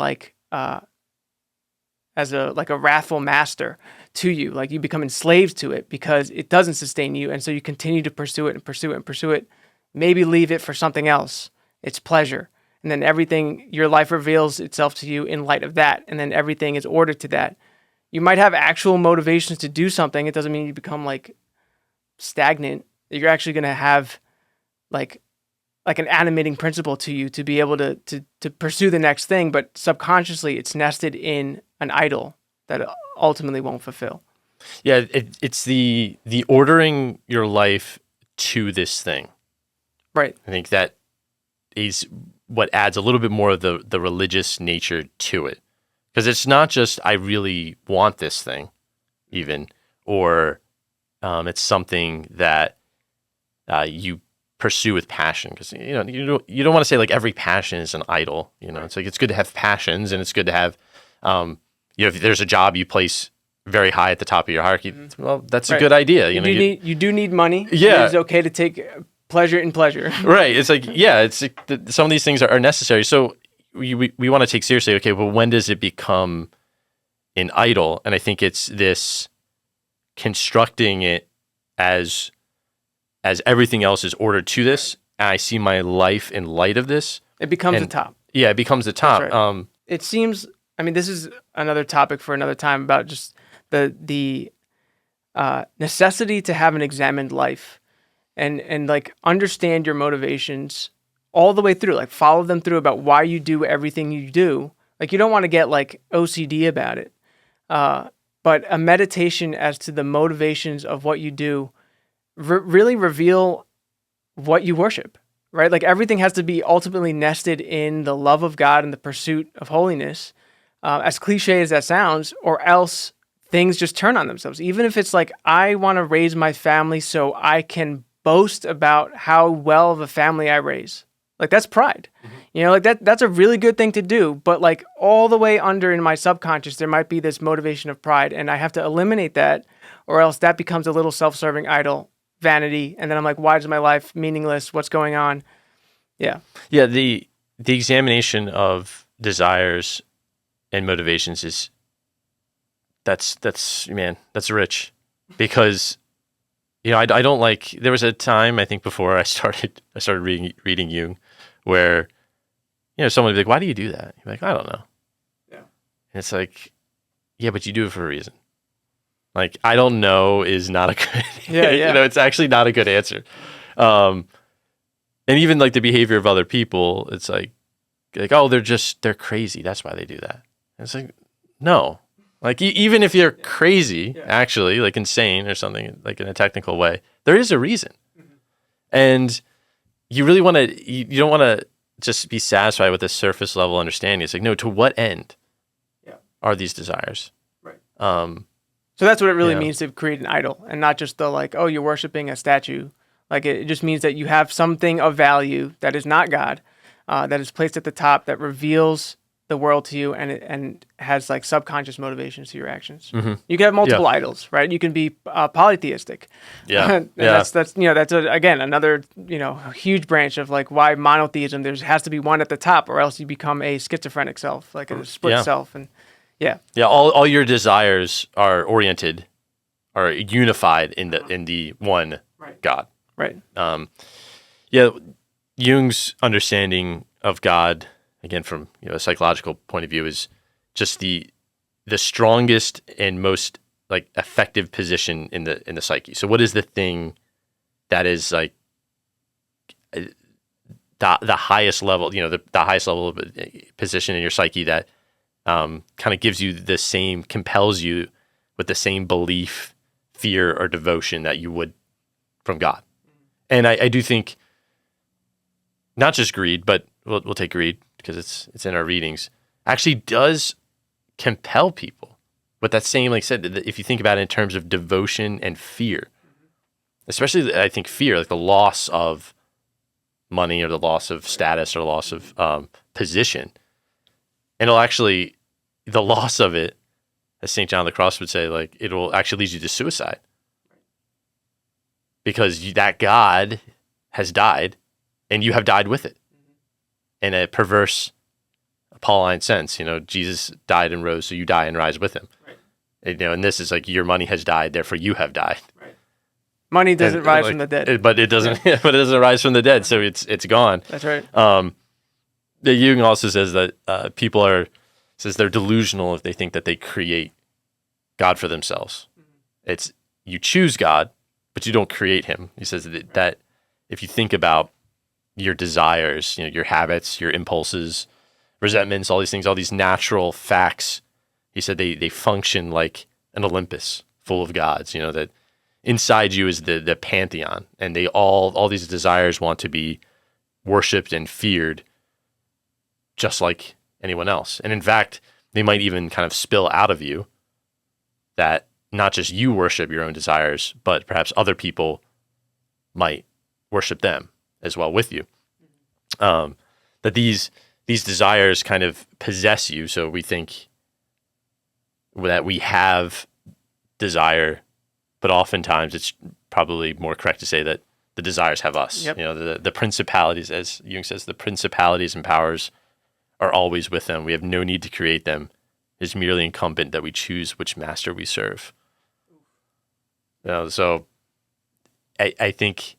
wrathful master to you. Like, you become enslaved to it because it doesn't sustain you, and so you continue to pursue it and pursue it and pursue it. Maybe leave it for something else. It's pleasure. And then everything, your life reveals itself to you in light of that, and then everything is ordered to that. You might have actual motivations to do something. It doesn't mean you become like stagnant. You're actually going to have like an animating principle to you to be able to pursue the next thing, but subconsciously it's nested in an idol that ultimately won't fulfill. Yeah, it's the ordering your life to this thing. Right. I think that is what adds a little bit more of the religious nature to it. Because it's not just, I really want this thing, even, or it's something that you pursue with passion. Because you don't want to say like every passion is an idol. It's like, it's good to have passions, and it's good to have if there's a job you place very high at the top of your hierarchy, well, that's a good idea. You do need money. Yeah. It's okay to take pleasure in pleasure. Right. It's like, some of these things are necessary. So we want to take seriously, okay, well, when does it become an idol? And I think it's this constructing it as everything else is ordered to this, and I see my life in light of this. It becomes the top. Yeah, it becomes the top. Right. It seems, this is another topic for another time about just the necessity to have an examined life and like understand your motivations all the way through, like follow them through about why you do everything you do. Like you don't want to get like OCD about it, but a meditation as to the motivations of what you do really reveal what you worship, right? Like everything has to be ultimately nested in the love of God and the pursuit of holiness, as cliche as that sounds, or else things just turn on themselves. Even if it's like, I want to raise my family so I can boast about how well of a family I raise. Like that's pride, like that's a really good thing to do. But like all the way under in my subconscious, there might be this motivation of pride, and I have to eliminate that, or else that becomes a little self-serving idol, vanity. And then I'm like, why is my life meaningless? What's going on? Yeah. Yeah. The examination of desires and motivations that's rich, because I don't like, there was a time I think before I started reading Jung where someone would be like, why do you do that? You're like, I don't know. Yeah. And it's like, yeah, but you do it for a reason. Like, I don't know is not a good it's actually not a good answer. And even like the behavior of other people, it's like oh, they're crazy, that's why they do that. And it's like, no. Like, even if you're crazy, actually, like insane or something, like in a technical way, there is a reason. Mm-hmm. And you really want to, you don't want to just be satisfied with the surface level understanding. It's like, no, to what end are these desires? Right. So that's what it really means to create an idol, and not just the like, oh, you're worshiping a statue. Like, it just means that you have something of value that is not God, that is placed at the top, that reveals the world to you, and has like subconscious motivations to your actions. Mm-hmm. You can have multiple idols, right? You can be polytheistic. Yeah, that's again another huge branch of like why monotheism. There has to be one at the top, or else you become a schizophrenic self, like a split self, and all your desires are unified in the one God. Right. Jung's understanding of God, again, from a psychological point of view, is just the strongest and most like effective position in the psyche. So what is the thing that is like the highest level, the highest level of position in your psyche that kind of gives you compels you with the same belief, fear, or devotion that you would from God. And I do think not just greed, but we'll take greed because it's in our readings, actually does compel people with that same, like I said, if you think about it in terms of devotion and fear, especially I think fear, like the loss of money or the loss of status or loss of position. And the loss of it, as St. John of the Cross would say, like it will actually lead you to suicide. Because that God has died and you have died with it. In a perverse Pauline sense, Jesus died and rose, so you die and rise with him. Right. And this is like your money has died, therefore you have died. Right. Money doesn't rise from the dead, but it doesn't. But it doesn't rise from the dead, so it's gone. That's right. The Jung also says that people says they're delusional if they think that they create God for themselves. Mm-hmm. It's you choose God, but you don't create him. He says that if you think about your desires, your habits, your impulses, resentments, all these things, all these natural facts, he said they function like an Olympus full of gods, that inside you is the pantheon, and they all these desires want to be worshipped and feared just like anyone else. And in fact, they might even kind of spill out of you that not just you worship your own desires, but perhaps other people might worship them as well with you. That these desires kind of possess you, so we think that we have desire, but oftentimes it's probably more correct to say that the desires have us. Yep. The principalities, as Jung says, the principalities and powers are always with them. We have no need to create them. It's merely incumbent that we choose which master we serve. So I think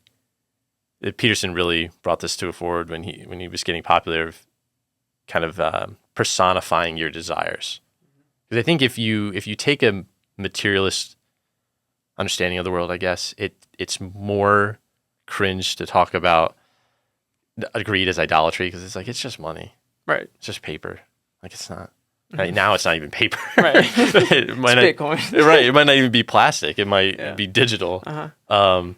that Peterson really brought this to a forward when he was getting popular, of kind of personifying your desires. Because I think if you take a materialist understanding of the world, I guess it's more cringe to talk about greed as idolatry, because it's like, it's just money, Right. it's just paper. Like, it's not. Right, now it's not even paper. Right. It might It's not, Bitcoin. right. It might not even be plastic. It might be digital. Uh-huh.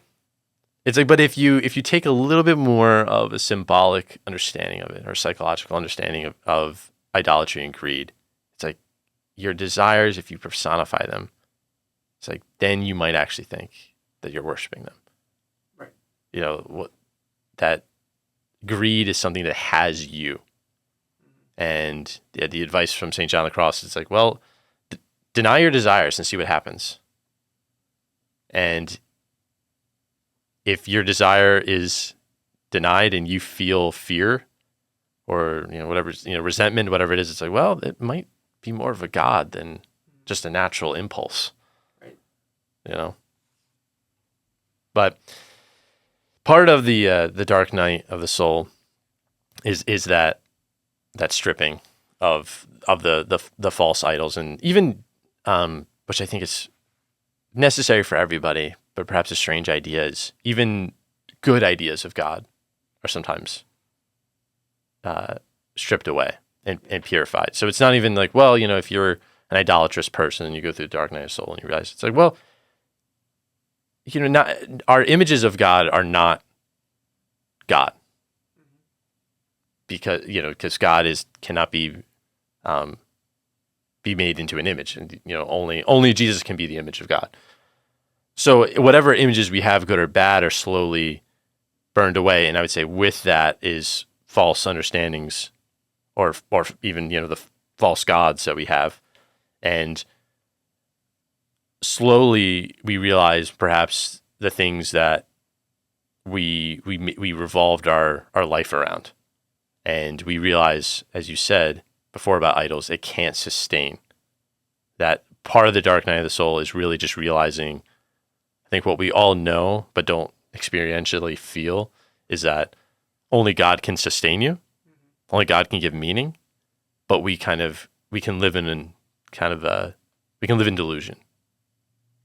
It's like, but if you take a little bit more of a symbolic understanding of it, or psychological understanding of idolatry and greed, it's like your desires, if you personify them, it's like, then you might actually think that you're worshiping them. Right. That greed is something that has you. And the advice from St. John the Cross is like, well, deny your desires and see what happens. And if your desire is denied and you feel fear or whatever, resentment, whatever it is, it's like, well, it might be more of a God than just a natural impulse. Right. But part of the dark night of the soul is that stripping of the false idols, and even which I think is necessary for everybody, but perhaps a strange idea, is even good ideas of God are sometimes stripped away and purified. So it's not even like, well, if you're an idolatrous person and you go through the dark night of soul and you realize, it's like, well, not our images of God are not God. Because God cannot be made into an image, and only Jesus can be the image of God. So whatever images we have, good or bad, are slowly burned away. And I would say with that is false understandings, or even the false gods that we have, and slowly we realize perhaps the things that we revolved our life around. And we realize, as you said before about idols, it can't sustain. That part of the dark night of the soul is really just realizing, I think what we all know but don't experientially feel, is that only God can sustain you. Only God can give meaning. But we can live in delusion.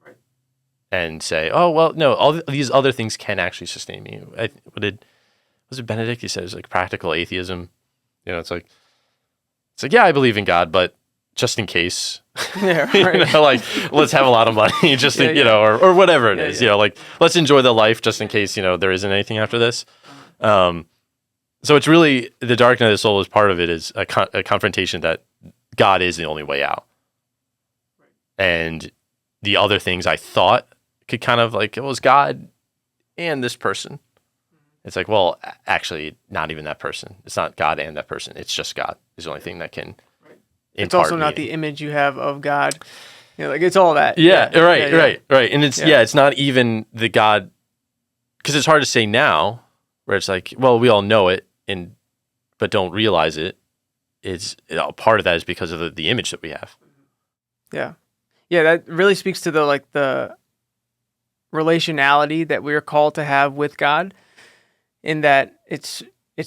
Right. And say, oh, well, no, all these other things can actually sustain me. Was it Benedict? He said it was like practical atheism. It's like, yeah, I believe in God, but just in case, Yeah, right. like, let's have a lot of money, just or whatever it is, like, let's enjoy the life just in case, there isn't anything after this. So it's really, the dark night of the soul is part of it, is a confrontation that God is the only way out. And the other things I thought could kind of like, it was God and this person. It's like, well, actually, not even that person. It's not God and that person. It's just God is the only thing that can. It's also not the image you have of God. Like, it's all that. Yeah, right. And it's not even the God, because it's hard to say now, where it's like, well, we all know it, but don't realize it. It's part of that is because of the image that we have. Yeah, that really speaks to the relationality that we're called to have with God, in that it's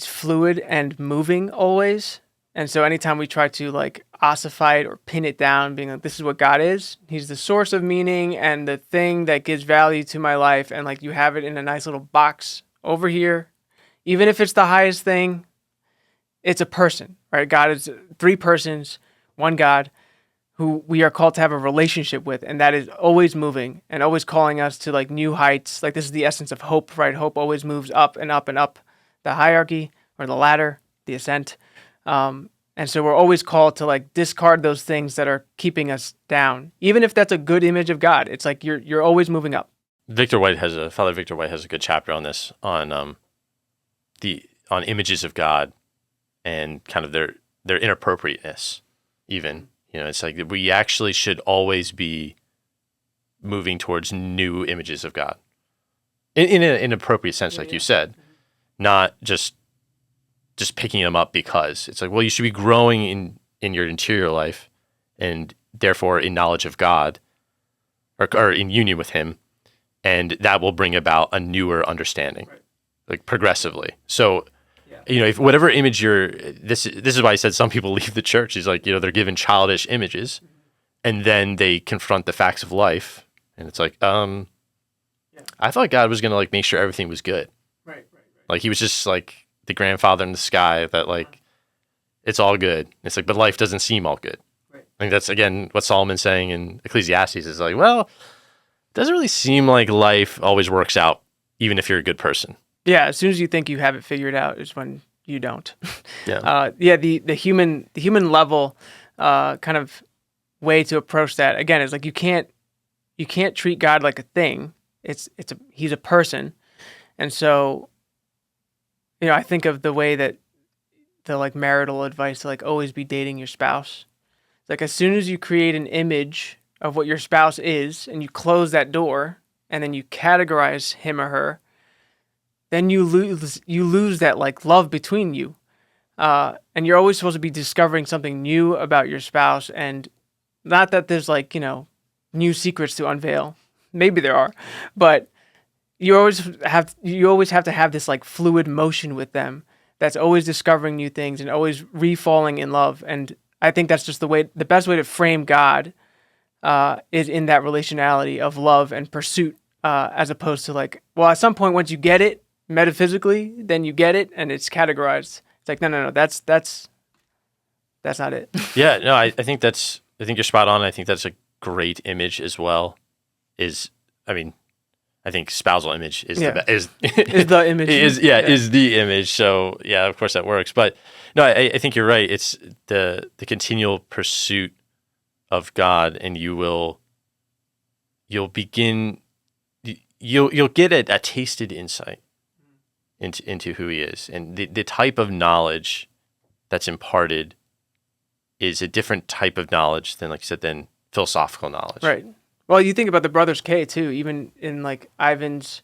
fluid and moving always. And so anytime we try to ossify it or pin it down, being like, this is what God is, he's the source of meaning and the thing that gives value to my life, and you have it in a nice little box over here, even if it's the highest thing, it's a person, right? God is three persons, one God, who we are called to have a relationship with, and that is always moving and always calling us to new heights. This is the essence of hope, right? Hope always moves up and up and up the hierarchy, or the ladder, the ascent. And so we're always called to discard those things that are keeping us down, even if that's a good image of God. It's like you're always moving up. Father Victor White has a good chapter on this, on images of God and kind of their inappropriateness, even. It's like we actually should always be moving towards new images of God in an appropriate sense, like you said, not just picking them up because it's like, well, you should be growing in your interior life and therefore in knowledge of God or in union with him. And that will bring about a newer understanding, like progressively. So, if whatever image this is why I said some people leave the church. He's like, they're given childish images and then they confront the facts of life. And it's like, I thought God was going to like make sure everything was good. Right. Like he was just like the grandfather in the sky that like, it's all good. It's like, but life doesn't seem all good. Right. I think that's again, what Solomon's saying in Ecclesiastes is like, well, it doesn't really seem like life always works out, even if you're a good person. Yeah. As soon as you think you have it figured out is when you don't. Yeah. The human level, kind of way to approach that again is like, you can't treat God like a thing. He's a person. And so, I think of the way that the like marital advice to like always be dating your spouse. It's like as soon as you create an image of what your spouse is and you close that door and then you categorize him or her, then you lose that like love between you. And you're always supposed to be discovering something new about your spouse, and not that there's like, new secrets to unveil. Maybe there are, but you always have to have this like fluid motion with them that's always discovering new things and always re-falling in love. And I think that's just the best way to frame God is in that relationality of love and pursuit, as opposed to like, well, at some point once you get it metaphysically, then you get it and it's categorized. It's like, no, that's not it. Yeah, no, I think you're spot on. I think that's a great image as well. I think spousal image is the image. Is the image. So yeah, of course that works. But no, I think you're right. It's the continual pursuit of God, and you'll get a tasted insight into who he is, and the type of knowledge that's imparted is a different type of knowledge than, like you said, than philosophical knowledge. Right. Well, you think about the Brothers K too, even in like Ivan's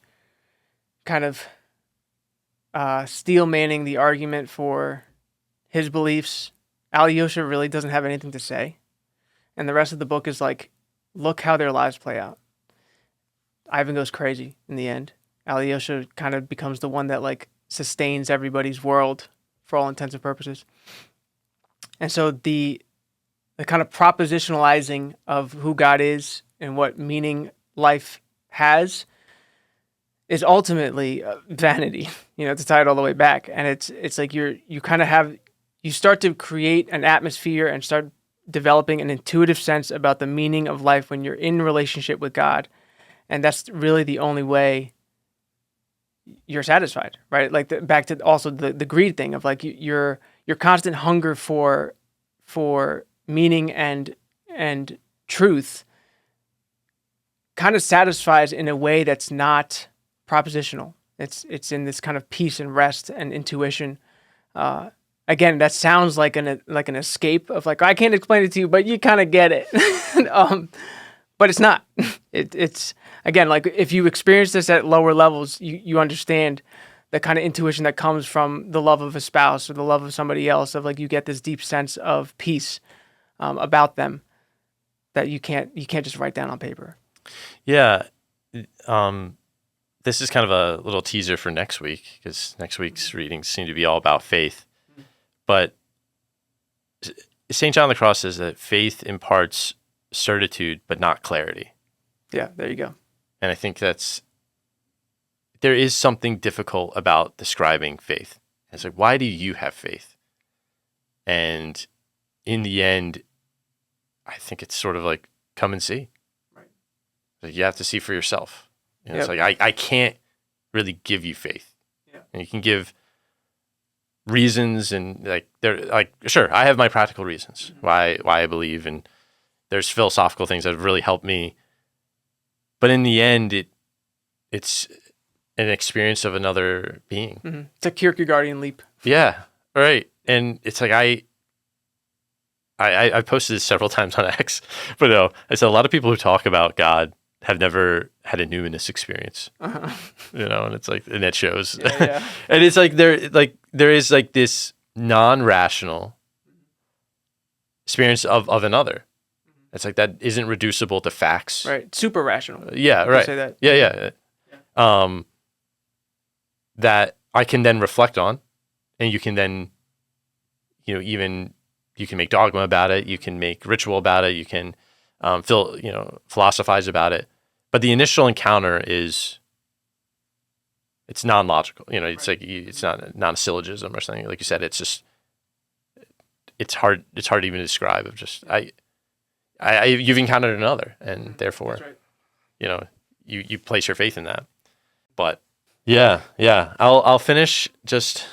kind of steel manning the argument for his beliefs. Alyosha really doesn't have anything to say. And the rest of the book is like, look how their lives play out. Ivan goes crazy in the end. Alyosha kind of becomes the one that like sustains everybody's world for all intents and purposes. And so the kind of propositionalizing of who God is and what meaning life has is ultimately vanity, to tie it all the way back. And it's like you start to create an atmosphere and start developing an intuitive sense about the meaning of life when you're in relationship with God. And that's really the only way you're satisfied, right? Like back to also the greed thing of like your constant hunger for meaning and truth kind of satisfies in a way that's not propositional. It's in this kind of peace and rest and intuition. Again, that sounds like an escape of like, I can't explain it to you, but you kind of get it. But it's not. It's again, like if you experience this at lower levels, you understand the kind of intuition that comes from the love of a spouse or the love of somebody else, of like you get this deep sense of peace about them that you can't just write down on paper. Yeah. This is kind of a little teaser for next week, because next week's readings seem to be all about faith. But St. John of the Cross says that faith imparts certitude, but not clarity. Yeah, there you go. And I think there is something difficult about describing faith. It's like, why do you have faith? And in the end, I think it's sort of like, come and see. Right. Like you have to see for yourself. It's like, I can't really give you faith. Yeah. And you can give reasons, and like they're like, sure, I have my practical reasons why I believe, and there's philosophical things that have really helped me. But in the end, it's an experience of another being. Mm-hmm. It's a Kierkegaardian leap. Yeah, right. And it's like I posted this several times on X, but no, I said a lot of people who talk about God have never had a numinous experience, you know, and it's like, and that shows. Yeah. And it's like there is like this non-rational experience of another. It's like that isn't reducible to facts. Right. Super rational. Yeah, You right. say that. Yeah. That I can then reflect on, and you can then, you know, even you can make dogma about it, you can make ritual about it, you can philosophize about it. But the initial encounter it's non-logical. You know, it's like it's not a syllogism or something. Like you said, it's just it's hard to even describe. Of just you've encountered another, and therefore, That's right. you know, you place your faith in that. But yeah, I'll finish just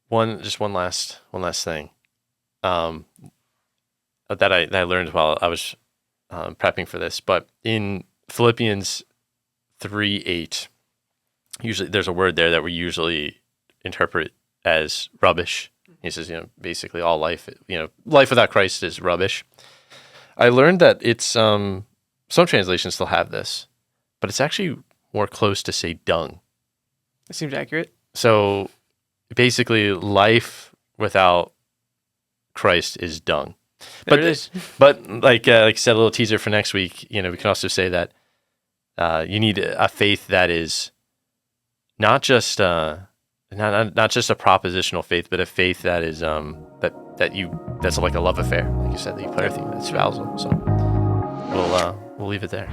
one last thing that I learned while I was prepping for this. But in Philippians 3:8, usually there's a word there that we usually interpret as rubbish. He says, you know, basically all life, you know, life without Christ is rubbish. I learned that it's some translations still have this, but it's actually more close to say dung. That seems accurate. So basically, life without Christ is dung. There it is. But like I said, a little teaser for next week. You know, we can also say that you need a faith that is not just not just a propositional faith, but a faith that is that's like a love affair, like you said, that you put everything, that's spousal. So we'll leave it there.